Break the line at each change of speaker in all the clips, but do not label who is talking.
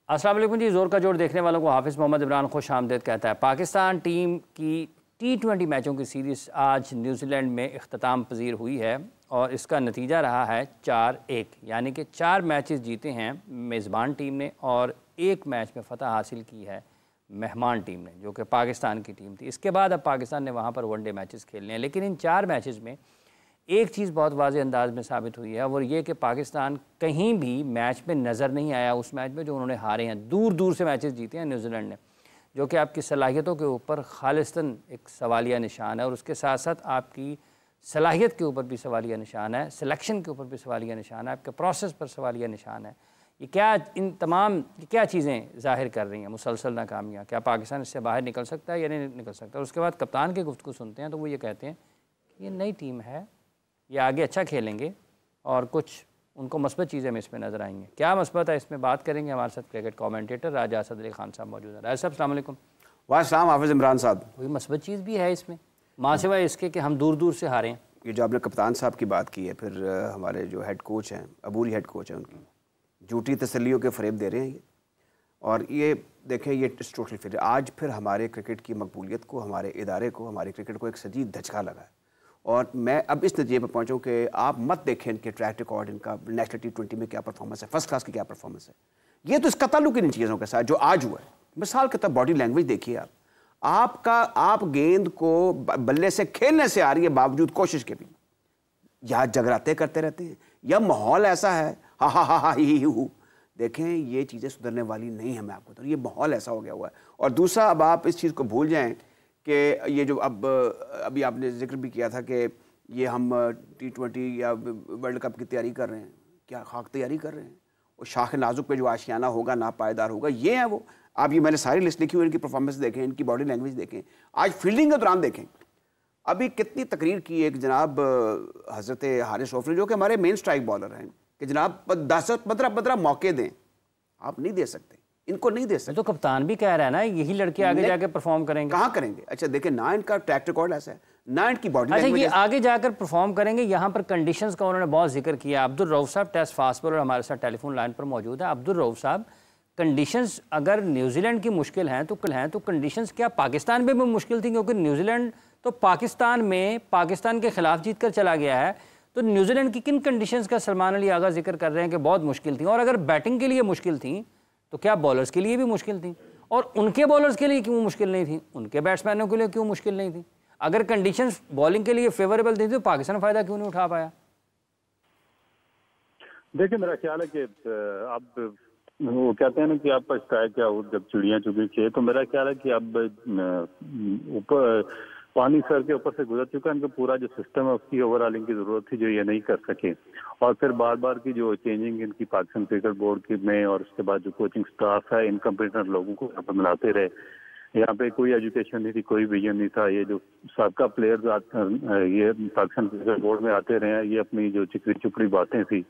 अस्सलाम वालेकुम जी। जोर का जोर देखने वालों को हाफिज़ मोहम्मद इमरान खुश आमदीद कहता है। पाकिस्तान टीम की T20 मैचों की सीरीज़ आज न्यूजीलैंड में इख्तिताम पजीर हुई है और इसका नतीजा रहा है 4-1, यानी कि 4 मैचेस जीते हैं मेज़बान टीम ने और 1 मैच में फ़तह हासिल की है मेहमान टीम ने, जो कि पाकिस्तान की टीम थी। इसके बाद अब पाकिस्तान ने वहाँ पर वनडे मैचेस खेलने हैं, लेकिन इन 4 मैचेस में एक चीज़ बहुत वाज़ेह अंदाज में साबित हुई है, वो ये कि पाकिस्तान कहीं भी मैच में नज़र नहीं आया उस मैच में जो उन्होंने हारे हैं। दूर दूर से मैचेस जीते हैं न्यूजीलैंड ने, जो कि आपकी सलाहियतों के ऊपर खालिस्तन एक सवालिया निशान है और उसके साथ साथ आपकी सलाहियत के ऊपर भी सवालिया निशान है, सिलेक्शन के ऊपर भी सवालिया निशान है, आपके प्रोसेस पर सवालिया निशान है। ये क्या इन तमाम क्या चीज़ें ज़ाहिर कर रही हैं मुसलसल नाकामियाँ? क्या पाकिस्तान इससे बाहर निकल सकता है या नहीं निकल सकता? और उसके बाद कप्तान की गुफ्तगू सुनते हैं तो वो ये कहते हैं कि ये नई टीम है, ये आगे अच्छा खेलेंगे और कुछ उनको मस्बत चीज़ें हमें इसमें नज़र आएंगी। क्या मस्बत है इसमें बात करेंगे। हमारे साथ क्रिकेट कमेंटेटर राजा असद अली खान साहब मौजूद हैं। राजा साहब अस्सलाम वालेकुम।
वालेकुम हाफिज़ इमरान साहब।
कोई मस्बत चीज़ भी है इसमें माँ सिवाय इसके कि हम दूर दूर से हारे हैं?
ये जो आपने कप्तान साहब की बात की है, फिर हमारे जो हेड कोच हैं, अबूरी हेड कोच हैं, उनकी झूठी तसल्लियों के फ़रेब दे रहे हैं ये। और ये देखें, ये टोटल फिर आज फिर हमारे क्रिकेट की मकबूलियत को, हमारे इदारे को, हमारे क्रिकेट को एक सजीद धचका लगा है। और मैं अब इस नतीजे पर पहुँचूँ कि आप मत देखें इनके ट्रैक रिकॉर्ड, इनका नेशनल T20 में क्या परफॉर्मेंस है, फर्स्ट क्लास की क्या परफॉर्मेंस है। ये तो इसका ताल्लुक इन चीज़ों के साथ जो आज हुआ है। मिसाल के तौर बॉडी लैंग्वेज देखिए आप गेंद को बल्ले से खेलने से आ रही है बावजूद कोशिश के भी या जगराते करते रहते हैं या माहौल ऐसा है हा हा हा हा ही हु। देखें, ये चीज़ें सुधरने वाली नहीं है। मैं आपको तो ये माहौल ऐसा हो गया हुआ है। और दूसरा, अब आप इस चीज़ को भूल जाएं कि ये जो अभी आपने जिक्र भी किया था कि ये हम T20 या वर्ल्ड कप की तैयारी कर रहे हैं, क्या खाक तैयारी कर रहे हैं। और शाख नाजुक पे जो आशियाना होगा, ना पायदार होगा, ये है वो। आप ये मैंने सारी लिस्ट लिखी हुई, इनकी परफॉर्मेंस देखें, इनकी बॉडी लैंग्वेज देखें। आज फील्डिंग के दौरान देखें, अभी कितनी तकरीर की एक जनाब हज़रत हारिस रऊफ़ी जो कि हमारे मेन स्ट्राइक बॉलर हैं कि जनाब 10-15 मौके दें। आप नहीं दे सकते, इनको नहीं दे सकते।
तो कप्तान भी कह रहा है ना यही लड़के आगे जाके परफॉर्म करेंगे।
कहाँ करेंगे? अच्छा देखें, ना इनका ट्रैक रिकॉर्ड ऐसा है, ना इनकी बॉडी
अच्छा ये आगे जाकर परफॉर्म करेंगे। यहाँ पर कंडीशंस का उन्होंने बहुत जिक्र किया। अब्दुल रऊफ साहब टेस्ट फास्ट बॉलर हमारे साथ टेलीफोन लाइन पर मौजूद है। अब्दुल रऊफ साहब, कंडीशंस अगर न्यूजीलैंड की मुश्किल हैं तो कंडीशंस क्या पाकिस्तान में भी मुश्किल थी? क्योंकि न्यूजीलैंड तो पाकिस्तान में पाकिस्तान के खिलाफ जीत कर चला गया है। तो न्यूजीलैंड की किन कंडीशंस का सलमान अली आगा जिक्र कर रहे हैं कि बहुत मुश्किल थी? और अगर बैटिंग के लिए मुश्किल थी तो क्या बॉलर्स के लिए भी मुश्किल थी? और उनके बॉलर्स के लिए क्यों मुश्किल नहीं थी? उनके बैट्समैनों के लिए क्यों मुश्किल नहीं थी? अगर कंडीशंस बॉलिंग के लिए फेवरेबल थी तो पाकिस्तान फ़ायदा क्यों नहीं उठा पाया?
देखिए, मेरा ख्याल है कि अब वो कहते हैं ना कि आप पछताए क्या हो जब चिड़ियाँ चुगी थे। तो मेरा ख्याल है कि अब ऊपर पानी सर के ऊपर से गुजर चुका है। इनका पूरा जो सिस्टम है उसकी ओवरऑलिंग की जरूरत थी जो ये नहीं कर सके। और फिर बार बार की जो चेंजिंग इनकी पाकिस्तान क्रिकेट बोर्ड की में और उसके बाद जो कोचिंग स्टाफ है इनकम्पिटेंट लोगों को यहाँ पर मिलाते रहे। यहाँ पे कोई एजुकेशन नहीं थी, कोई विजन नहीं था। ये जो साबका प्लेयर्स ये पाकिस्तान क्रिकेट बोर्ड में आते रहे हैं, ये अपनी जो चिकनी चुपड़ी बातें थी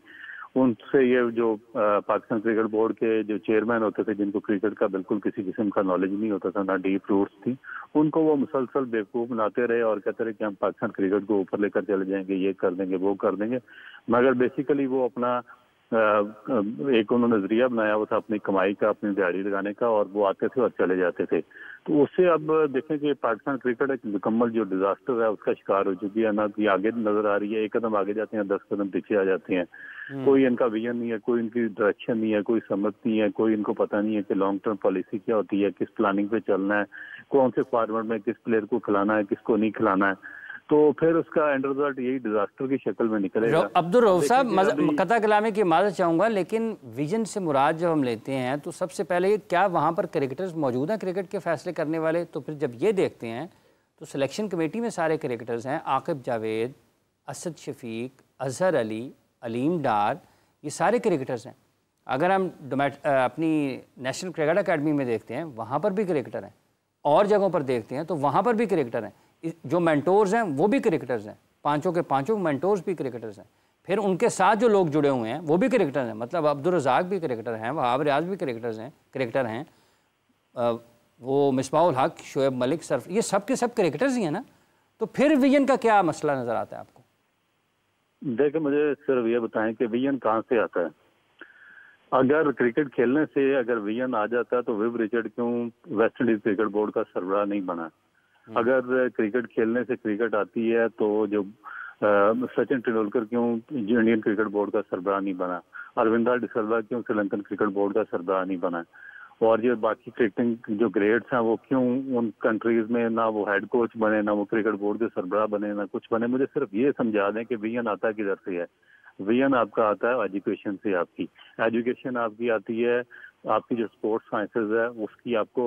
उनसे ये जो पाकिस्तान क्रिकेट बोर्ड के जो चेयरमैन होते थे जिनको क्रिकेट का बिल्कुल किसी किस्म का नॉलेज नहीं होता था, ना डीप रूट्स थी, उनको वो मुसलसल बेवकूफ़ बनाते रहे और कहते रहे कि हम पाकिस्तान क्रिकेट को ऊपर लेकर चले जाएंगे, ये कर देंगे, वो कर देंगे। मगर बेसिकली वो अपना एक उन्होंने नजरिया बनाया हुआ था अपनी कमाई का, अपनी दिहाड़ी लगाने का, और वो आते थे और चले जाते थे। तो उससे अब देखें कि पाकिस्तान क्रिकेट एक मुकम्मल जो डिजास्टर है उसका शिकार हो चुकी है। ना कि आगे नजर आ रही है, एक कदम आगे जाते हैं 10 कदम पीछे आ जाते हैं। कोई इनका विजन नहीं है, कोई इनकी डायरेक्शन नहीं है, कोई समझ नहीं है, कोई इनको पता नहीं है कि लॉन्ग टर्म पॉलिसी क्या होती है, किस प्लानिंग पे चलना है, कौन से फॉर्मेट में किस प्लेयर को खिलाना है, किसको नहीं खिलाना है। तो फिर उसका एंड रिजल्ट यही डिजास्टर की शक्ल में निकलेगा।
अब्दुल रऊफ साहब, कता कलामे की इजाज़त चाहूँगा, लेकिन विजन से मुराद जब हम लेते हैं तो सबसे पहले क्या वहाँ पर क्रिकेटर्स मौजूद हैं क्रिकेट के फैसले करने वाले? तो फिर जब ये देखते हैं तो सिलेक्शन कमेटी में सारे क्रिकेटर्स हैं, आकिब जावेद, असद शफीक, अजहर अली, अलीम डार, ये सारे क्रिकेटर्स हैं। अगर हम अपनी नेशनल क्रिकेट अकेडमी में देखते हैं वहाँ पर भी क्रिकेटर हैं, और जगहों पर देखते हैं तो वहाँ पर भी क्रिकेटर हैं। जो मेंटोर्स हैं वो भी क्रिकेटर्स हैं, पांचों के पांचों मेंटोर्स भी क्रिकेटर्स हैं। फिर उनके साथ जो लोग जुड़े हुए हैं वो भी क्रिकेटर हैं, मतलब अब्दुल रज़ाक भी क्रिकेटर हैं, वहाब रियाज भी क्रिकेटर हैं, वो मिसबाहुल हक, शोएब मलिक, सरफ, ये सब के सब क्रिकेटर्स ही हैं ना। तो फिर विजन का क्या मसला नज़र आता है आपको?
देखिए, मुझे सिर्फ ये बताएं कि विजन कहाँ से आता है। अगर क्रिकेट खेलने से अगर वियन आ जाता तो विव रिचर्ड क्यों वेस्ट इंडीज क्रिकेट बोर्ड का सरबराह नहीं बना? अगर क्रिकेट खेलने से क्रिकेट आती है तो जो सचिन तेंदुलकर क्यों इंडियन क्रिकेट बोर्ड का सरबराह नहीं बना? अरविंदा डिसल्वा क्यों श्रीलंकन क्रिकेट बोर्ड का सरबराह नहीं बना? और जो बाकी क्रिकेटिंग जो ग्रेड्स हैं वो क्यों उन कंट्रीज में ना वो हेड कोच बने, ना वो क्रिकेट बोर्ड के सरबराह बने, ना कुछ बने? मुझे सिर्फ ये समझा दें कि वियन आता किधर से है। विजन आपका आता है एजुकेशन से। आपकी एजुकेशन आपकी आती है, आपकी जो स्पोर्ट्स साइंसेज है उसकी आपको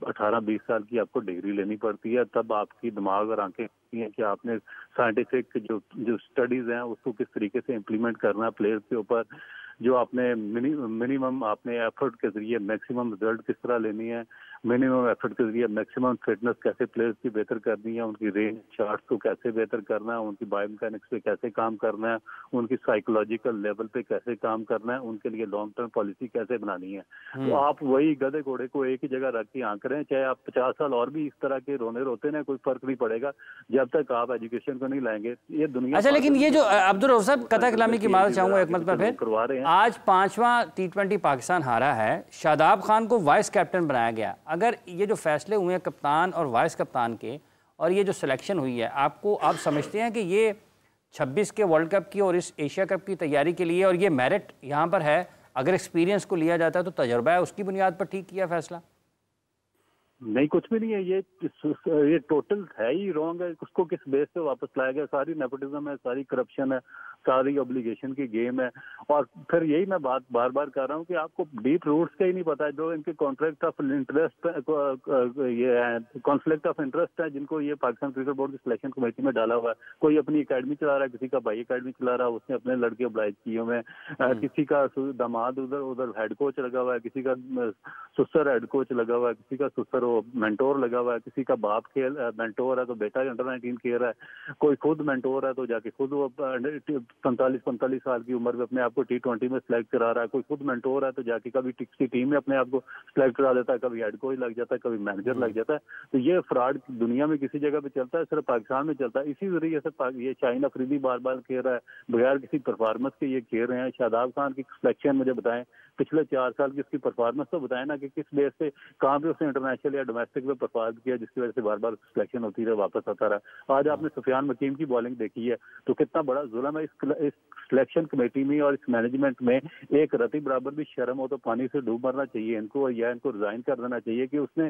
18-20 साल की आपको डिग्री लेनी पड़ती है, तब आपकी दिमाग और आंखें हैं कि आपने साइंटिफिक जो स्टडीज हैं उसको किस तरीके से इम्प्लीमेंट करना है प्लेयर्स के ऊपर, जो आपने मिनिमम आपने एफर्ट के जरिए मैक्सिमम रिजल्ट किस तरह लेनी है, मिनिमम एफर्ट के जरिए मैक्सिमम फिटनेस कैसे प्लेयर्स की बेहतर करनी है, उनकी रेंज चार्ट को कैसे बेहतर करना है, उनकी बायोमैकेनिक्स पे कैसे काम करना है, उनकी साइकोलॉजिकल लेवल पे कैसे काम करना है, उनके लिए लॉन्ग टर्म पॉलिसी कैसे बनानी है। तो आप वही गधे घोड़े को एक ही जगह रख के आंक रहे हैं, चाहे आप 50 साल और भी इस तरह के रोने रोते ना, कोई फर्क नहीं पड़ेगा जब तक आप एजुकेशन को नहीं लाएंगे। ये दुनिया।
अच्छा, लेकिन ये जो अब्दुल रऊफ साहब कथा कलामी की मार चाहूंगा एक मत फिर
करवा रहे हैं।
आज 5वां T20 पाकिस्तान हारा है, शादाब खान को वाइस कैप्टन बनाया गया। अगर ये जो फैसले हुए हैं कप्तान और वाइस कप्तान के, और ये जो सिलेक्शन हुई है, आपको आप समझते हैं कि ये 26 के वर्ल्ड कप की और इस एशिया कप की तैयारी के लिए, और ये मेरिट यहाँ पर है, अगर एक्सपीरियंस को लिया जाता है तो तजर्बा है, उसकी बुनियाद पर ठीक किया फैसला?
नहीं, कुछ भी नहीं है, ये टोटल है ही रॉन्ग है। उसको किस बेस पे वापस लाया गया? सारी नेपोटिज्म है, सारी करप्शन है, सारी ऑब्लिगेशन की गेम है। और फिर यही मैं बात बार बार कर रहा हूँ कि आपको डीप रूट्स का ही नहीं पता है, जो इनके conflict of interest conflict of interest है, जिनको ये पाकिस्तान क्रिकेट बोर्ड की सिलेक्शन कमेटी में डाला हुआ है। कोई अपनी अकेडमी चला रहा है, किसी का भाई अकेडमी चला रहा है, उसने अपने लड़के ऑब्लाइज किए हुए हैं, किसी का दामाद उधर हेड कोच लगा हुआ है, किसी का सुसर हेड कोच लगा हुआ है, किसी का सुसर मेंटोर लगा हुआ है, किसी का बाप खेल मेंटोर है तो बेटा अंडर-19 खेल रहा है, कोई खुद मेंटोर है तो जाके खुद वो 45 साल की उम्र में अपने आप को T20 में सिलेक्ट करा रहा है, कोई खुद मेंटोर है तो जाके कभी किसी टीम में अपने आप को सिलेक्ट करा देता है, कभी हेड कोच लग जाता है, कभी मैनेजर लग जाता है। तो ये फ्रॉड दुनिया में किसी जगह पे चलता है, सिर्फ पाकिस्तान में चलता है। इसी जरिए से ये शाहीन अफरीदी बार बार खेल रहा है, बगैर किसी परफॉर्मेंस के ये खेल रहे हैं। शादाब खान की सिलेक्शन मुझे बताएं, पिछले 4 साल की उसकी परफॉर्मेंस तो बताएं ना, कि किस बेस पे कहाँ पे उसने इंटरनेशनल या डोमेस्टिक में परफॉर्म किया जिसकी वजह से बार बार सिलेक्शन होती रहे, वापस आता रहा। आज आपने सुफियान मकीम की बॉलिंग देखी है तो कितना बड़ा जुल्म है इस सिलेक्शन कमेटी में और इस मैनेजमेंट में। एक रति बराबर भी शर्म हो तो पानी से डूब मरना चाहिए इनको, या इनको रिजाइन कर देना चाहिए कि उसने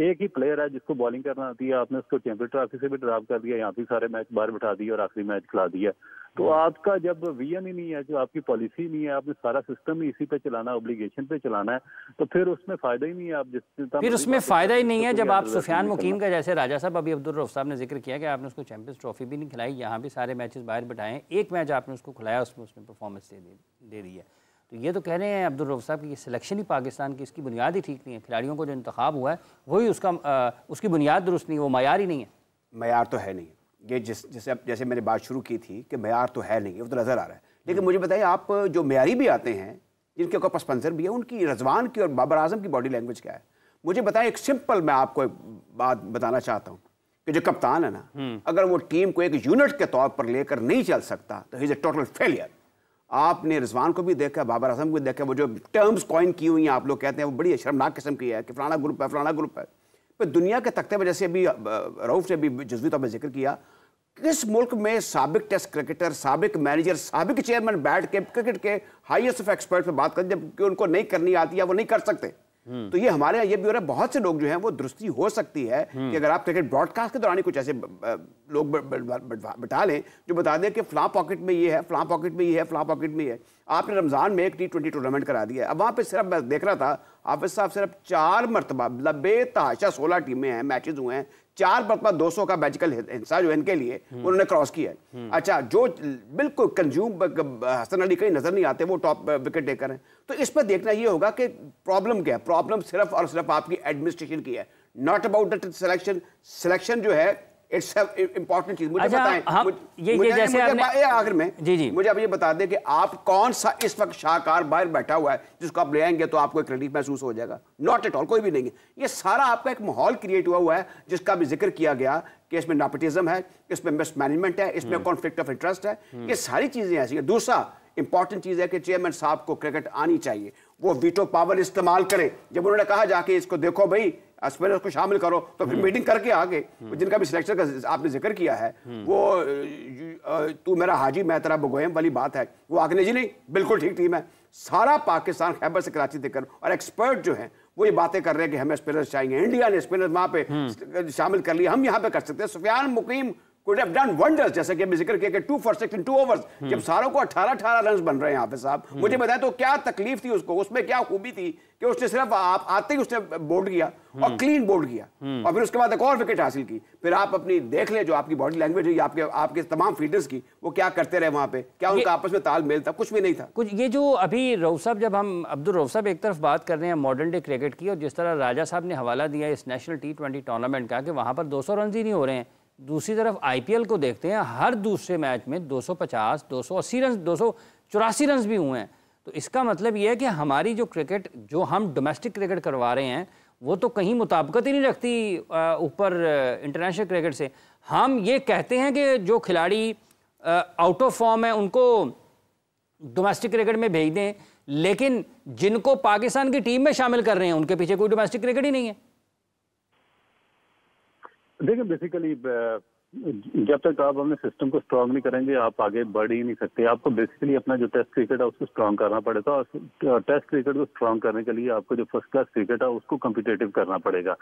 एक ही प्लेयर है जिसको बॉलिंग करना आती है, आपने उसको चैंपियन ट्रॉफी से भी ड्रॉप कर दिया, यहाँ भी सारे मैच बाहर बिठा दिए और आखिरी मैच खिला दिया। तो आपका जब विजन ही नहीं है, जो आपकी पॉलिसी नहीं है, आपने सारा सिस्टम ही इसी पे चलाना, ऑब्लिगेशन पे चलाना है, तो फिर उसमें फायदा ही नहीं है। आप
फिर उसमें फायदा ही नहीं है जब आप सुफियान मुकीम का, जैसे राजा साहब अभी अब्दुल रऊफ साहब ने जिक्र किया कि आपने उसको चैंपियंस ट्रॉफी भी नहीं खिलाई, यहाँ भी सारे मैचेस बाहर बिठाए, एक मैच आपने उसको खिलाया, उसमें उसने परफॉर्मेंस दे दी है। तो ये तो कह रहे हैं अब्दुल रऊफ साहब कि ये सिलेक्शन ही पाकिस्तान की, इसकी बुनियाद ही ठीक नहीं है, खिलाड़ियों को जो इंतखाब हुआ है वही उसकी बुनियाद दुरुस्त नहीं है, वो मयार ही नहीं है।
मयार तो है नहीं, ये जैसे मैंने बात शुरू की थी कि मयार तो है नहीं, वो तो नज़र आ रहा है। लेकिन मुझे बताइए, आप जो मयारी भी आते हैं, जिनके ऊपर पस मंज़र भी है, उनकी रजवान की और बाबर आजम की बॉडी लैंग्वेज क्या है? मुझे बताएं। एक सिंपल मैं आपको एक बात बताना चाहता हूँ कि जो कप्तान है ना, अगर वो टीम को एक यूनिट के तौर पर लेकर नहीं चल सकता तो he is a total failure. आपने रिजवान को भी देखा, बाबर आजम को भी देखा, वो जो टर्म्स कॉइन की हुई हैं आप लोग कहते हैं, वो बड़ी शर्मनाक किस्म की है कि फलाना ग्रुप है, फलाना ग्रुप है। पर दुनिया के तख्ते में, जैसे अभी रऊफ से भी जज्वी तौर पर जिक्र किया, किस मुल्क में साबिक टेस्ट क्रिकेटर, साबिक मैनेजर, साबिक चेयरमैन बैठ के क्रिकेट के हाईएस्ट ऑफ एक्सपर्ट पे बात करते जबकि उनको नहीं करनी आती है, वो नहीं कर सकते। तो ये हमारे यहाँ ये भी हो रहा है। बहुत से लोग जो हैं वो दुरुस्ती हो सकती है कि अगर आप क्रिकेट ब्रॉडकास्ट के दौरान कुछ ऐसे लोग बिठा लें जो बता दें कि फलां पॉकेट में ये है, फलां पॉकेट में ये है, फलां पॉकेट में ये है। आपने रमज़ान में एक T20 टूर्नामेंट करा दिया, अब वहाँ पे सिर्फ मैं देख रहा था, हाफिज साहब सिर्फ 4 मरतबा बेतहाशा 16 टीमें हैं, मैचेज हुए हैं, 4 मरतबा 200 का मैजिकल हिस्सा जो इनके लिए उन्होंने क्रॉस किया है। अच्छा, जो बिल्कुल कंज्यूम हसन अली कहीं नजर नहीं आते, वो टॉप विकेट टेकर हैं। तो इस पर देखना ये होगा कि प्रॉब्लम क्या है। प्रॉब्लम सिर्फ और सिर्फ आपकी एडमिनिस्ट्रेशन की है, not about the selection. Selection जो है इट्स इंपॉर्टेंट चीज। मुझे
अच्छा,
बताएं,
ये जैसे
आखिर में
जी
मुझे अब ये बता दें कि आप कौन सा इस वक्त शाहकार बाहर बैठा हुआ है जिसको आप ले आएंगे तो आपको एक रिलीफ महसूस हो जाएगा? नॉट एट ऑल, कोई भी नहीं है। ये सारा आपका एक माहौल क्रिएट हुआ है जिसका भी जिक्र किया गया कि इसमें नेपोटिज्म है, इसमें मिसमैनेजमेंट है, इसमें कॉन्फ्लिक्ट ऑफ इंटरेस्ट है। ये सारी चीजें ऐसी हैं। दूसरा इंपॉर्टेंट चीज है कि चेयरमैन साहब को क्रिकेट आनी चाहिए, वो वीटो पावर इस्तेमाल करें। जब उन्होंने कहा जाके इसको देखो भाई स्पिनर्स को शामिल करो, तो फिर मीटिंग करके आगे जिनका भी सिलेक्शन का आपने जिक्र किया है, वो तू मेरा हाजी मैं तेरा बगोयम वाली बात है, वो आगे जी नहीं बिल्कुल ठीक टीम है। सारा पाकिस्तान खैबर से कराची तक और एक्सपर्ट जो हैं वो ये बातें कर रहे हैं कि हमें स्पिनर्स चाहिए। इंडिया ने स्पिनर्स वहां पे शामिल कर लिया, हम यहाँ पे कर सकते हैं। सुफियान मुकीम could have done wonders, जैसे कि अभी जिक्र किया कि 2 for 6 in 2 overs, जब सारों को 18 रन बन रहे हैं हाफिज साहब, मुझे बताया तो क्या तकलीफ थी उसको, उसमें क्या खूबी थी कि उसने सिर्फ आप आते ही उसने बोल्ड किया और क्लीन बोल्ड किया और फिर उसके बाद एक और विकेट हासिल की। फिर आप अपनी देख ले जो आपकी बॉडी लैंग्वेज है आपके तमाम फील्डर्स की, वो क्या करते रहे वहां पे, क्या उनका आपस में तालमेल था? कुछ भी नहीं था।
कुछ ये जो अभी रऊफ साहब, जब हम अब्दुल रऊफ साहब एक तरफ बात कर रहे हैं मॉडर्न डे क्रिकेट की, और जिस तरह राजा साहब ने हवाला दिया इस नेशनल T20 टूर्नामेंट का कि वहां पर 200 रन ही नहीं हो रहे हैं, दूसरी तरफ IPL को देखते हैं, हर दूसरे मैच में 250, 280 रन, 284 रन भी हुए हैं। तो इसका मतलब ये है कि हमारी जो क्रिकेट, जो हम डोमेस्टिक क्रिकेट करवा रहे हैं, वो तो कहीं मुताबिकत ही नहीं रखती ऊपर इंटरनेशनल क्रिकेट से। हम ये कहते हैं कि जो खिलाड़ी आउट ऑफ फॉर्म है उनको डोमेस्टिक क्रिकेट में भेज दें, लेकिन जिनको पाकिस्तान की टीम में शामिल कर रहे हैं उनके पीछे कोई डोमेस्टिक क्रिकेट ही नहीं है।
देखिए बेसिकली जब तक आप अपने सिस्टम को स्ट्रांग नहीं करेंगे आप आगे बढ़ ही नहीं सकते। आपको बेसिकली अपना जो टेस्ट क्रिकेट है उसको स्ट्रांग करना पड़ेगा, और टेस्ट क्रिकेट को स्ट्रांग करने के लिए आपको जो फर्स्ट क्लास क्रिकेट है उसको कम्पिटेटिव करना पड़ेगा।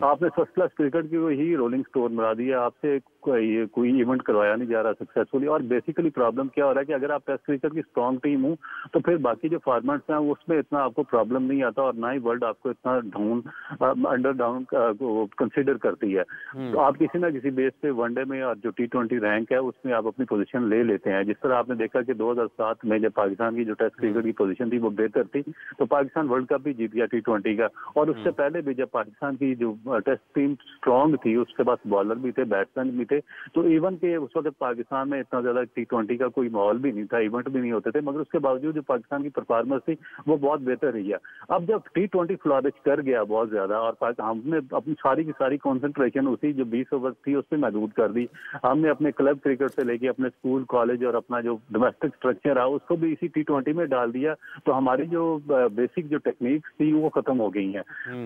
आपने फर्स्ट क्लास क्रिकेट की ही रोलिंग स्टोन बना दी है, आपसे कोई इवेंट करवाया नहीं जा रहा सक्सेसफुली। और बेसिकली प्रॉब्लम क्या हो रहा है कि अगर आप टेस्ट क्रिकेट की स्ट्रांग टीम हो तो फिर बाकी जो फॉर्मेट्स हैं उसमें इतना आपको प्रॉब्लम नहीं आता, और ना ही वर्ल्ड आपको इतना अंडर डाउन कंसिडर करती है। तो आप किसी ना किसी बेस पे वनडे में और जो T20 रैंक है उसमें आप अपनी पोजीशन ले लेते हैं। जिस तरह आपने देखा कि 2007 में जब पाकिस्तान की जो टेस्ट क्रिकेट की पोजीशन थी वो बेहतर थी, तो पाकिस्तान वर्ल्ड कप भी जीत गया T20 का। और उससे पहले भी जब पाकिस्तान की जो टेस्ट टीम स्ट्रांग थी, उसके पास बॉलर भी थे, बैट्समैन भी थे, तो इवन के उस वक्त पाकिस्तान में इतना ज्यादा T20 का कोई माहौल भी नहीं था, इवेंट भी नहीं होते थे, मगर उसके बावजूद जो पाकिस्तान की परफॉर्मेंस थी वो बहुत बेहतर रही है। अब जब T20 फ्लॉरिश कर गया बहुत ज्यादा, और हमने अपनी सारी की सारी कॉन्सेंट्रेशन उसी जो 20 ओवर थी उस पर महदूद कर दी। हमने अपने क्लब क्रिकेट से लेके अपने स्कूल कॉलेज और अपना जो डोमेस्टिक स्ट्रक्चर है उसको भी इसी T20 में डाल दिया, तो हमारी जो बेसिक जो टेक्निक्स थी वो खत्म हो गई हैं,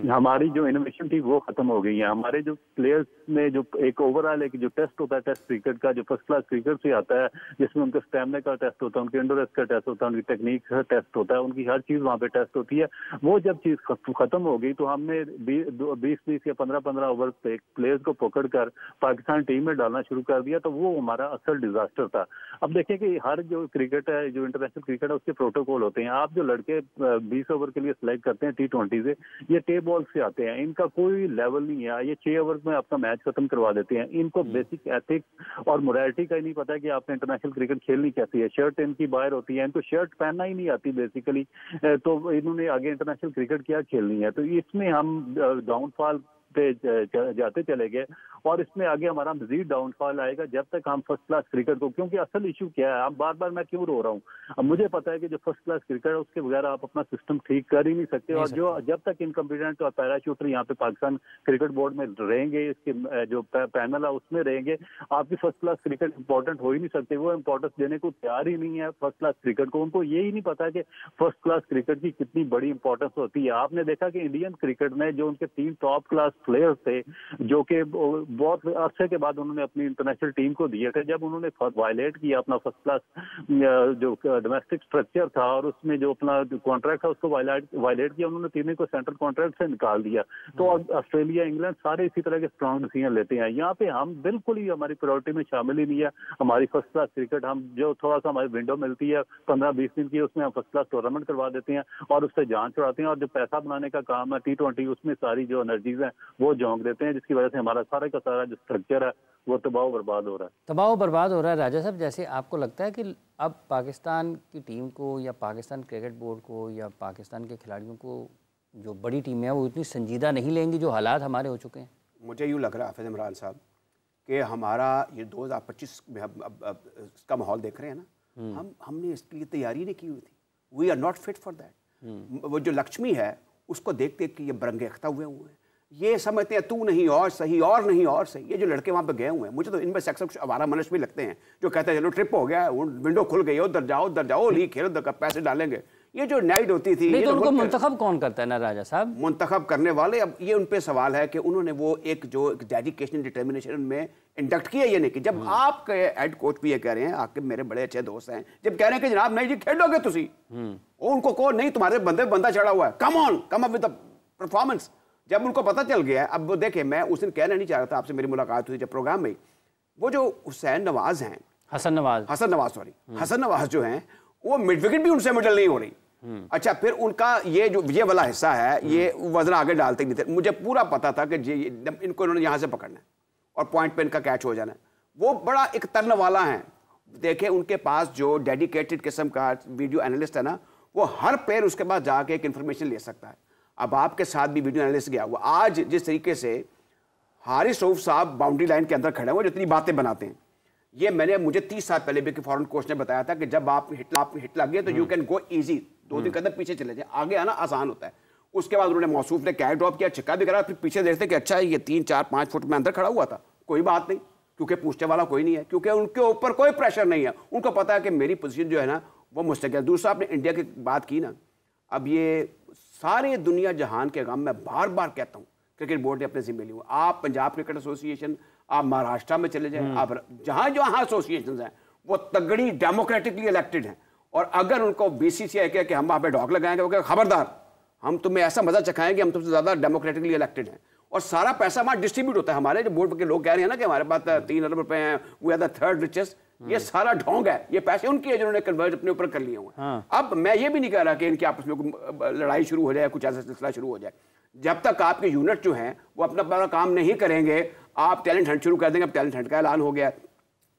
हमारी जो इनोवेशन थी वो खत्म हो गई है। हमारे जो प्लेयर्स में जो एक ओवरऑल एक जो टेस्ट होता है टेस्ट क्रिकेट का, जो फर्स्ट क्लास क्रिकेट से आता है, जिसमें उनके स्टैमिना का टेस्ट होता है, उनके एंडोरेंस का टेस्ट होता है, उनकी टेक्निक का टेस्ट होता है, उनकी हर चीज वहाँ पे टेस्ट होती है, वो जब चीज खत्म हो गई तो हमने 20-20 या 15-15 ओवर पे प्लेयर्स को पकड़कर पाकिस्तान टीम में डालना शुरू कर दिया, तो वो हमारा असल डिजास्टर था। अब देखिए कि हर जो क्रिकेट है, जो इंटरनेशनल क्रिकेट है, उसके प्रोटोकॉल होते हैं। आप जो लड़के 20 ओवर के लिए सिलेक्ट करते हैं T20 से, ये टेप बॉल से आते हैं, इनका कोई लेवल नहीं है, ये 6 ओवर में आपका मैच खत्म करवा देते हैं। इनको बेसिक एथिक्स और मोरालिटी का ही नहीं पता कि आपने इंटरनेशनल क्रिकेट खेलनी कैसी है। शर्ट इनकी बाहर होती है, इनको शर्ट पहनना ही नहीं आती बेसिकली, तो इन्होंने आगे इंटरनेशनल क्रिकेट क्या खेलनी है। तो इसमें हम डाउनफॉल पे जाते चले गए, और इसमें आगे हमारा मजीद डाउनफॉल आएगा जब तक हम फर्स्ट क्लास क्रिकेट को, क्योंकि असल इशू क्या है, अब बार बार मैं क्यों रो रहा हूँ, अब मुझे पता है कि जो फर्स्ट क्लास क्रिकेट है उसके बगैर आप अपना सिस्टम ठीक कर ही नहीं सकते, और जो जब तक इनकम्पिटेंट और पैराशूटर यहाँ पे पाकिस्तान क्रिकेट बोर्ड में रहेंगे, इसके जो पैनल है उसमें रहेंगे, आपकी फर्स्ट क्लास क्रिकेट इंपॉर्टेंट हो ही नहीं सकते। वो इंपॉर्टेंस देने को तैयार ही नहीं है फर्स्ट क्लास क्रिकेट को, उनको ये ही नहीं पता कि फर्स्ट क्लास क्रिकेट की कितनी बड़ी इंपॉर्टेंस होती है। आपने देखा कि इंडियन क्रिकेट में जो उनके 3 टॉप क्लास प्लेयर्स थे, जो कि बहुत अरसे के बाद उन्होंने अपनी इंटरनेशनल टीम को दिए थे, जब उन्होंने वायलेट किया अपना फर्स्ट क्लास जो डोमेस्टिक स्ट्रक्चर था और उसमें जो अपना कॉन्ट्रैक्ट था उसको वायलेट किया, उन्होंने तीनों को सेंट्रल कॉन्ट्रैक्ट से निकाल दिया। तो ऑस्ट्रेलिया, इंग्लैंड सारे इसी तरह के स्ट्रॉन्ग डिसीजन लेते हैं। यहाँ पे हम बिल्कुल ही हमारी प्रायोरिटी में शामिल ही नहीं है हमारी फर्स्ट क्लास क्रिकेट। हम जो थोड़ा सा हमारी विंडो मिलती है 15-20 दिन की, उसमें हम फर्स्ट क्लास टूर्नामेंट करवा देते हैं और उससे जान छुड़ाते हैं, और जो पैसा बनाने का काम है T20 उसमें सारी जो एनर्जीज हैं वो झोंक देते हैं, जिसकी वजह से हमारा सारा का सारा जो स्ट्रक्चर है वो तबाह बर्बाद हो रहा है।
तबाह बर्बाद हो रहा है। राजा साहब, जैसे आपको लगता है कि अब पाकिस्तान की टीम को या पाकिस्तान क्रिकेट बोर्ड को या पाकिस्तान के खिलाड़ियों को जो बड़ी टीमें हैं वो इतनी संजीदा नहीं लेंगी जो हालात हमारे हो चुके हैं?
मुझे यूँ लग रहा है हाफिज़ इमरान साहब कि हमारा ये 2025 में अब इसका माहौल देख रहे हैं ना, हमने इसके लिए तैयारी नहीं की हुई थी। We are not fit for that. वो जो लक्ष्मी है उसको देख देख के ये बरंगे अख्ता हुए हैं, ये समझते हैं तू नहीं और सही और नहीं और सही। ये जो लड़के वहाँ पे गए हुए हैं, मुझे तो इनमें से अक्सर कुछ आवारा मनुष्य भी लगते हैं जो कहते हैं चलो ट्रिप हो गया, विंडो खुल गई, उधर जाओ लीग खेलो, उधर पैसे डालेंगे। ये जो नाइट होती थी,
नहीं तो उनको मुंतखब कौन करता है ना राजा साहब?
मुंतखब करने वाले, अब ये उन पे सवाल है कि उन्होंने वो एक जो डेडिकेशन डिटर्मिनेशन में इंडक्ट किया ये नहीं कि जब आपके हेड कोच भी ये कह रहे हैं, आपके मेरे बड़े अच्छे दोस्त हैं, जब कह रहे हैं कि जनाब नहीं जी खेलोगे तुसी, उनको कहो नहीं तुम्हारे बंदे बंदा चढ़ा हुआ है, come up with the performance. जब उनको पता चल गया, अब वो देखे, मैं उस दिन कहना नहीं चाह रहा था, आपसे मेरी मुलाकात हुई जब प्रोग्राम में, वो जो हुसैन नवाज हैं, हसन नवाज जो हैं, वो मिड विकेट भी उनसे मिडल नहीं हो रही। अच्छा, फिर उनका ये जो ये वाला हिस्सा है, ये वजन आगे डालते नहीं थे, मुझे पूरा पता था कि इनको इन्होंने यहाँ से पकड़ना है और पॉइंट पे इनका कैच हो जाना है। वो बड़ा एक तरन वाला है, देखे उनके पास जो डेडिकेटेड किस्म का वीडियो एनालिस्ट है ना, वो हर प्लेयर उसके पास जाके एक इन्फॉर्मेशन ले सकता है। अब आपके साथ भी वीडियो एनालिस्ट गया हुआ, आज जिस तरीके से हारिस रऊफ साहब बाउंड्री लाइन के अंदर खड़े हुए, जितनी बातें बनाते हैं, ये मुझे 30 साल पहले भी फॉरेन कोच ने बताया था कि जब आप हिट लग गए तो यू कैन गो इजी, 2-3 कदम पीछे चले जाए, आगे आना आसान होता है। उसके बाद उन्होंने मौसूफ ने कैच ड्रॉप किया, छक्का भी करा, फिर पीछे देखते कि अच्छा ये 3-4-5 फुट में अंदर खड़ा हुआ था, कोई बात नहीं, क्योंकि पूछने वाला कोई नहीं है, क्योंकि उनके ऊपर कोई प्रेशर नहीं है, उनको पता है कि मेरी पोजीशन जो है ना वो मुस्तकिल। दूसरा, आपने इंडिया की बात की ना, अब ये सारे दुनिया जहान के गम में बार बार कहता हूँ, क्रिकेट बोर्ड ने अपने जिम्मे लिए हुए। आप पंजाब क्रिकेट एसोसिएशन, आप महाराष्ट्र में चले जाएं, आप जहां जहां एसोसिएशन हैं वो तगड़ी डेमोक्रेटिकली इलेक्टेड हैं, और अगर उनको बीसीसीआई कहे कि हम वहां पे डॉग लगाएंगे, वो कहे खबरदार, हम तुम्हें ऐसा मजा चखाएंगे, हम तुमसे ज्यादा डेमोक्रेटिकली इलेक्टेड हैं, और सारा पैसा वहां डिस्ट्रीब्यूट होता है। हमारे जो बोर्ड के लोग कह रहे हैं ना कि हमारे पास 3 अरब रुपए हैं, we are the third richest, ये सारा ढोंग है, ये पैसे उनके हैं जिन्होंने कन्वर्ट अपने ऊपर कर लिए हुए। अब मैं ये भी नहीं कह रहा कि इनके आपस में लड़ाई शुरू हो जाए, कुछ ऐसा सिलसिला शुरू हो जाए। जब तक आपके यूनिट जो हैं वो अपना काम नहीं करेंगे, आप टैलेंट हंट शुरू कर देंगे। अब टैलेंट हंट का ऐलान हो गया।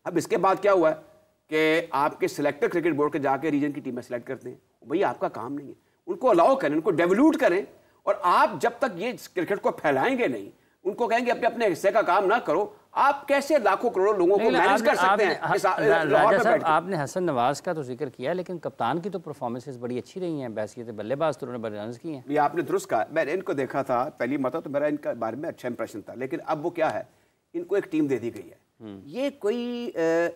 अब इसके बाद क्या हुआ कि आपके सिलेक्टर क्रिकेट बोर्ड के जाके रीजन की टीमें सेलेक्ट करते हैं। भैया आपका काम नहीं है, उनको अलाउ करें, उनको डेवल्यूट करें, और आप जब तक ये क्रिकेट को फैलाएंगे नहीं, उनको कहेंगे अपने अपने हिस्से का काम ना करो, आप कैसे लाखों करोड़ों लोगों को मैनेज कर सकते हैं?
राजा साहब, आपने हसन नवाज का तो जिक्र किया, लेकिन कप्तान की तो परफॉर्मेंसेस बड़ी अच्छी रही हैं, बैसियत बल्लेबाज तो उन्होंने बड़े रन किए हैं।
ये आपने दुरुस्त कहा, मैंने इनको देखा था पहली मरतबा तो मेरा इनका बारे में अच्छा इंप्रेशन था, लेकिन अब वो क्या है, इनको एक टीम दे दी गई है। ये कोई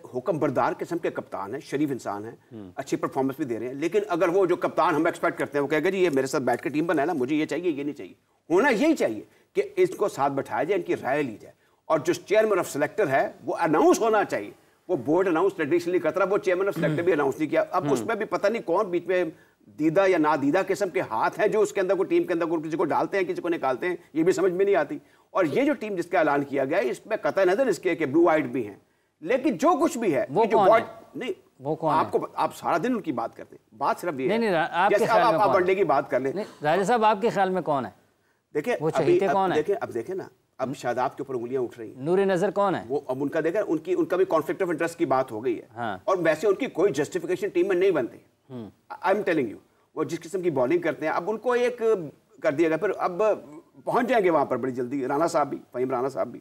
हुक्म बरदार किस्म के कप्तान है, शरीफ इंसान है, अच्छी परफॉर्मेंस भी दे रहे हैं, लेकिन अगर वो जो कप्तान हम एक्सपेक्ट करते हैं वो कहेगा जी ये मेरे साथ बैठ के टीम बनाए ना, मुझे ये चाहिए, ये नहीं चाहिए, होना यही चाहिए कि इसको साथ बैठाया जाए, इनकी राय ली जाए, और जो चेयरमैन ऑफ सेलेक्टर है वो अनाउंस होना चाहिए। वो बोर्ड अनाउंस ट्रेडिशनली करता रहा, वो चेयरमैन ऑफ सेलेक्टर भी अनाउंस नहीं किया। अब उसमें भी पता नहीं कौन बीच में दीदा या ना दीदा किस्म के हाथ हैं जो उसके अंदर को टीम के अंदर को किसी को डालते हैं, किसी को निकालते हैं, ये भी समझ में नहीं आती। और ये जो टीम जिसका ऐलान किया गया है, इसमें कतई नजर इसके कि ब्लू आइड भी हैं, लेकिन जो कुछ भी है,
वो
जो नहीं,
वो कौन
आपको है? आप सारा दिन उनकी बात करते हैं, बात सिर्फ ये
नहीं,
आप वनडे की बात कर लें।
राजा साहब, आपके ख्याल में कौन है?
देखिए
वो चहीते कौन है?
अब देखें ना, अब शादाब के ऊपर उंगलियां उठ रही हैं।
नूर नजर कौन है?
वो अब उनका देखा, उनका भी कॉन्फ्लिक्ट ऑफ इंटरेस्ट की बात हो गई है।
हाँ।
और वैसे उनकी कोई जस्टिफिकेशन टीम में नहीं बनती। आई एम टेलिंग यू, वो जिस किस्म की बॉलिंग करते हैं, अब उनको एक कर दिया गया, फिर अब पहुंच जाएंगे वहां पर बड़ी जल्दी। राणा साहब भी, फहीम राणा साहब भी,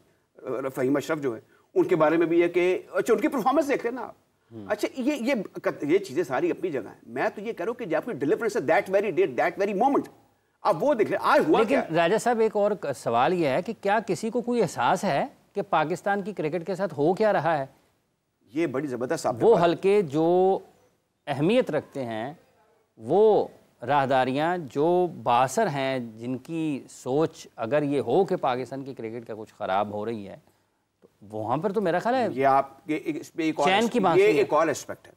फहीम अशरफ जो है, उनके बारे में भी है कि अच्छा उनकी परफॉर्मेंस देख लेना आप। अच्छा, ये चीजें सारी अपनी जगह है। मैं तो ये कह रहा हूं कि जब आपकी डिलीवरेंस है that very day, that very moment, अब वो देख ले आज हुआ।
लेकिन राजा साहब, एक और सवाल यह है कि क्या किसी को कोई एहसास है कि पाकिस्तान की क्रिकेट के साथ हो क्या रहा है?
ये बड़ी जबरदस्त
वो हल्के जो अहमियत रखते हैं, वो राहदारियां जो बासर हैं, जिनकी सोच अगर ये हो कि पाकिस्तान की क्रिकेट का कुछ ख़राब हो रही है, तो वहाँ पर तो मेरा ख्याल है
ये आपके इसमें
चैन की बात,
ये एक और एस्पेक्ट है।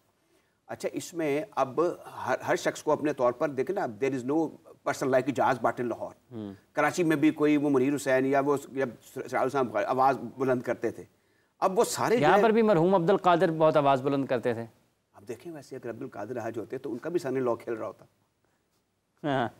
अच्छा, इसमें अब हर शख्स को अपने तौर पर देखे ना, there is no person like Ijaz Butt in Lahore. Karachi में भी कोई वो मुनीर हुसैन या वो साहब आवाज बुलंद करते थे, अब वो सारे
यहाँ पर भी मरहूम अब्दुल कादिर बहुत आवाज बुलंद करते थे।
अब देखें, वैसे अगर अब्दुल कादिर आज होते तो उनका भी सन लॉ खेल रहा होता।
हाँ।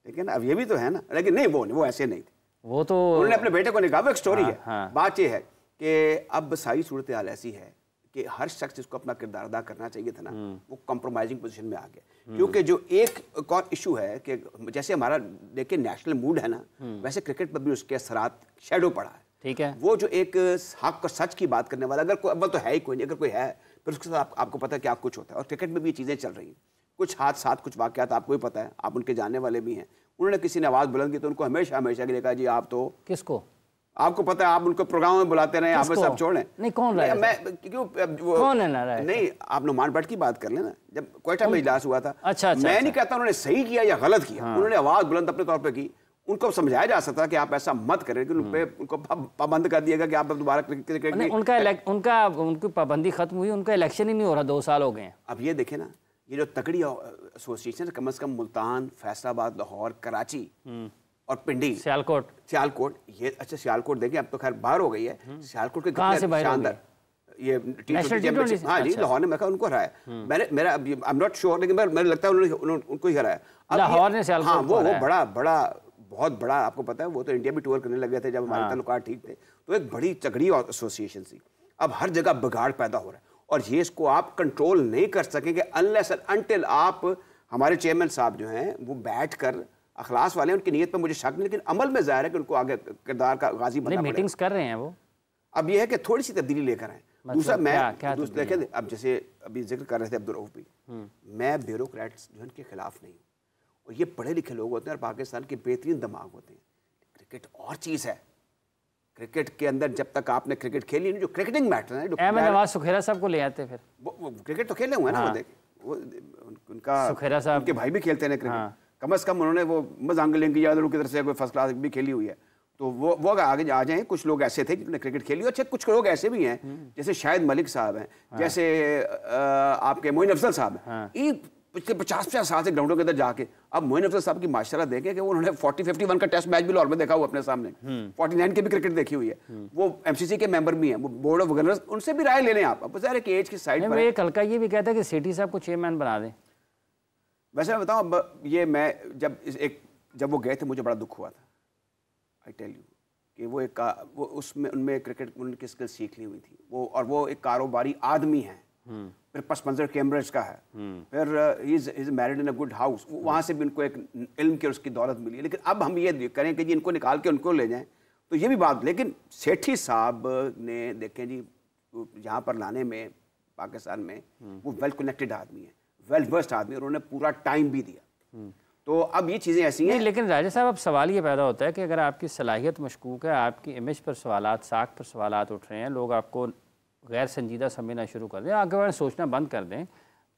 लेकिन अब ये भी तो है ना, लेकिन नहीं, वो ऐसे नहीं थे,
वो तो
उन्होंने अपने बेटे को निकाला। एक स्टोरी है।
हाँ।
बात ये है कि अब सारी सूरत हाल ऐसी है कि हर शख्स जिसको अपना किरदार अदा करना चाहिए था ना, वो कॉम्प्रोमाइजिंग पोजीशन में आ गया। क्योंकि जो एक और इशू है कि जैसे हमारा देखिए नेशनल मूड है ना, वैसे क्रिकेट पर भी उसके असरात शैडो पड़ा है।
ठीक है।
वो जो एक हक और सच की बात करने वाला, अगर कोई अव्वल तो है ही कोई नहीं, अगर कोई है फिर उसके साथ आपको पता है क्या कुछ होता है। और क्रिकेट में भी चीज़ें चल रही हैं, कुछ हादसा कुछ वाक़यात आपको भी पता है, आप उनके जानने वाले भी हैं। उन्होंने किसी ने आवाज़ बुलंद की तो उनको हमेशा हमेशा के लिए कहा जी आप तो,
किसको
आपको पता है, आप उनको प्रोग्राम में बुलाते रहे, आप सब छोड़ें।
नहीं, कौन रहा है?
मैं क्यों
कौन है ना रहा है?
नहीं, आप नुमान भट्ट की बात कर लेना, जब क्वेटा में इजलास हुआ था।
अच्छा,
मैं नहीं कहता उन्होंने सही किया या गलत किया, उन्होंने आवाज़ बुलंद अपने तौर पर की। उनको समझाया जा सकता कि आप ऐसा मत करें, कि उनको पाबंद कर दिएगा कि आप दोबारा क्रिकेट में।
उनकी पाबंदी खत्म हुई, उनका इलेक्शन ही नहीं हो रहा, 2 साल हो गए हैं।
अब ये देखे ना, ये जो तगड़ी एसोसिएशन कम से कम मुल्तान, फैसलाबाद, लाहौर, कराची और पिंडी, सियालकोट, ये अच्छा सियालकोट देखिए अब तो खैर बाहर हो गई है। सियालकोट के
कहां से बाहर हो गई?
ये T20 हाँ जी, लाहौर ने मैं उनको हराया। मेरा आई एम नॉट श्योर, लेकिन मेरे लगता है उन्होंने उनको ही हराया।
लाहौर ने सियालकोट
हाँ, वो बहुत बड़ा, आपको पता है, वो तो इंडिया भी टूर करने लगे थे जब हमारे ताल्लुकात ठीक थे। तो एक बड़ी तगड़ी एसोसिएशन थी। अब हर जगह बिगाड़ पैदा हो रहा है और ये इसको आप कंट्रोल नहीं कर सकेंगे अनलेस एंड अनटिल आप, हमारे चेयरमैन साहब जो हैं वो बैठ कर, अखलास वाले हैं, उनकी नीयत पर मुझे शक नहीं, लेकिन अमल में जाहिर है कि उनको आगे किरदार का गाजी बनना पड़ेगा।
मीटिंग्स कर रहे हैं वो।
अब ये है कि थोड़ी सी तब्दीली लेकर आए। दूसरा मैं देखें, अब जैसे अभी जिक्र कर रहे थे अब्दुल रऊफ भी, मैं ब्यूरोक्रेट्स जो इनके खिलाफ नहीं हूँ, और ये पढ़े लिखे लोग होते हैं और पाकिस्तान के बेहतरीन दिमाग होते हैं। क्रिकेट और चीज़ है, क्रिकेट के अंदर जब तक आपने क्रिकेट खेली नहीं, जो क्रिकेटिंग मैटर है,
नवाज सुखेरा साहब को ले आते, फिर
वो क्रिकेट तो खेले हुए हैं ना। वो देखे, वो उनका
सुखेरा साहब,
उनके भाई भी खेलते हैं क्रिकेट। कम से कम उन्होंने वो मजांगलिंग की यादव की तरफ से कोई फर्स्ट क्लास भी खेली हुई है। तो वो आगे आ जाएं। कुछ लोग ऐसे थे जिन्होंने क्रिकेट खेली, अच्छे कुछ लोग ऐसे भी हैं जैसे शाहिद मलिक साहब हैं, जैसे आपके मोइन अफजल साहब हैं। पिछले 50-50 साल से ग्राउंडों के अंदर जाके, अब मोइन अफजल साहब की माशाल्लाह देखें कि उन्होंने 40-51 का टेस्ट मैच भी लाहौर में देखा हुआ अपने सामने, 49 की भी क्रिकेट देखी हुई है। वो एमसीसी के मेंबर भी हैं, वो बोर्ड ऑफ गवर्नर्स, उनसे भी राय ले लें आप। अब ज़ाहिर है कि एज की साइड पर
एक हल्का ये भी कहता है कि सेठी साहब को चेयरमैन बना दें।
वैसे मैं बताऊँ, ये मैं जब वो गए थे मुझे बड़ा दुख हुआ था, आई टेल यू, कि वो उसमें उनमें क्रिकेट उनकी स्किल सीख ली हुई थी वो, और वो एक कारोबारी आदमी है, फिर पस मंजर कैम्ब्रिज का है, फिर he is married in a good house, वहाँ से भी उनको एक इल्म की उसकी दौलत मिली है। लेकिन अब हम ये करें कि जी इनको निकाल के उनको ले जाएं, तो ये भी बात। लेकिन सेठी साहब ने देखें जी, यहाँ पर लाने में पाकिस्तान में वो वेल कनेक्टेड आदमी है, वेल वर्स्ड आदमी, और उन्होंने पूरा टाइम भी दिया। तो अब ये चीज़ें ऐसी हैं।
लेकिन राजा साहब, अब सवाल ये पैदा होता है कि अगर आपकी सलाहियत मशकूक है, आपकी इमेज पर सवालात, साख पर सवालात उठ रहे हैं, लोग आपको गैर संजीदा समझना शुरू कर दें, आगे बढ़ सोचना बंद कर दें,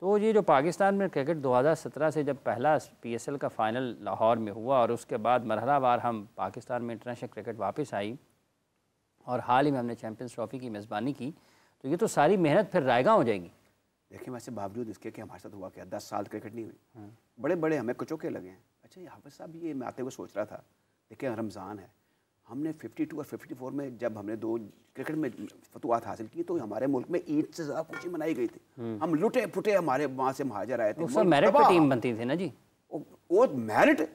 तो ये जो पाकिस्तान में क्रिकेट 2017 से जब पहला PSL का फ़ाइनल लाहौर में हुआ और उसके बाद मरहलावार हम पाकिस्तान में इंटरनेशनल क्रिकेट वापस आई और हाल ही में हमने चैम्पियंस ट्रॉफी की मेज़बानी की, तो ये तो सारी मेहनत फिर रायगा हो जाएगी।
देखिए, वैसे बावजूद इसके कि हमारे साथ हुआ क्या, 10 साल क्रिकेट नहीं हुई, बड़े बड़े हमें कुचोके लगे हैं। अच्छा, ये हाफिज़ साहब, ये मैं आते हुए सोच रहा था, देखिए रमज़ान है, हमने 52 और 54 में जब हमने 2 क्रिकेट में फतुहात हासिल की, तो हमारे मुल्क में ईद से ज़्यादा खुशी मनाई गई थी। हम लुटे पुटे, हमारे वहाँ से महाजर आए थे,
सब मेरिट पे टीम बनती थी ना जी।
वो मेरिट,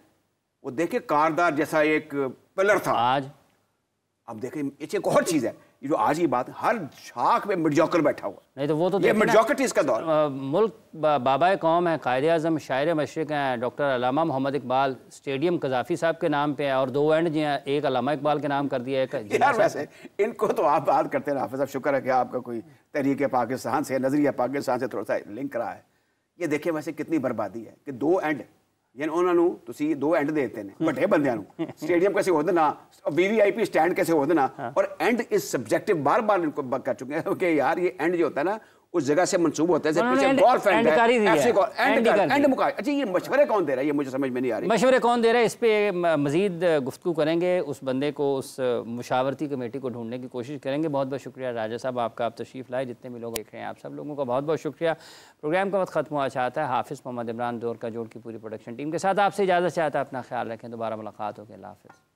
वो देखे कारदार जैसा एक पिलर था।
आज
अब देखें, एक और चीज़ है, ये जो आज की बात, हर शाख में मिडजॉकर बैठा हुआ,
नहीं तो वो तो
ये मिडजॉकर इसका दौर।
मुल्क बाबाए कौम है, कायदे आज़म, शायर मशरिक़ हैं, डॉक्टर अल्लामा मोहम्मद इकबाल, स्टेडियम कज़ाफ़ी साहब के नाम पे है, और 2 एंड जो हैं, एक अल्लामा इकबाल के नाम कर दिया है।
यार वैसे इनको तो आप बात करते हैं हाफिज़ साहब, शुक्र है कि आपका कोई तहरीक पाकिस्तान से, नज़रिया पाकिस्तान से थोड़ा सा लिंक रहा है। ये देखिए वैसे कितनी बर्बादी है कि 2 एंड, यानी उन्होंने तुसी 2 एंड देते हैं बड़े बंदियां नूं, स्टेडियम कैसे हो देना, VVIP स्टैंड कैसे हो देना, और एंड इज सब्जेक्टिव। बार बार इनको कर चुके हैं कि यार ये एंड जो होता है ना, उस जगह से मंसूब होता है,
अच्छा,
ये मशवरे कौन दे रहा है, ये मुझे समझ में नहीं आ रही।
मशवरे कौन दे रहा है, इस पे मजीद गुफ्तगू करेंगे, उस बंदे को, उस मुशावरती कमेटी को ढूंढने की कोशिश करेंगे। बहुत बहुत शुक्रिया राजा साहब आपका, आप तशरीफ़ लाए, जितने भी लोग देख रहे हैं आप सब लोगों का बहुत बहुत शुक्रिया। प्रोग्राम का वक्त खत्म हुआ चाहता है। हाफिज़ मोहम्मद इमरान दौर का जोड़ की पूरी प्रोडक्शन टीम के साथ आपसे इजाज़त चाहता है। अपना ख्याल रखें, दोबारा मुलाकात होगी। अल्लाह हाफ़िज़।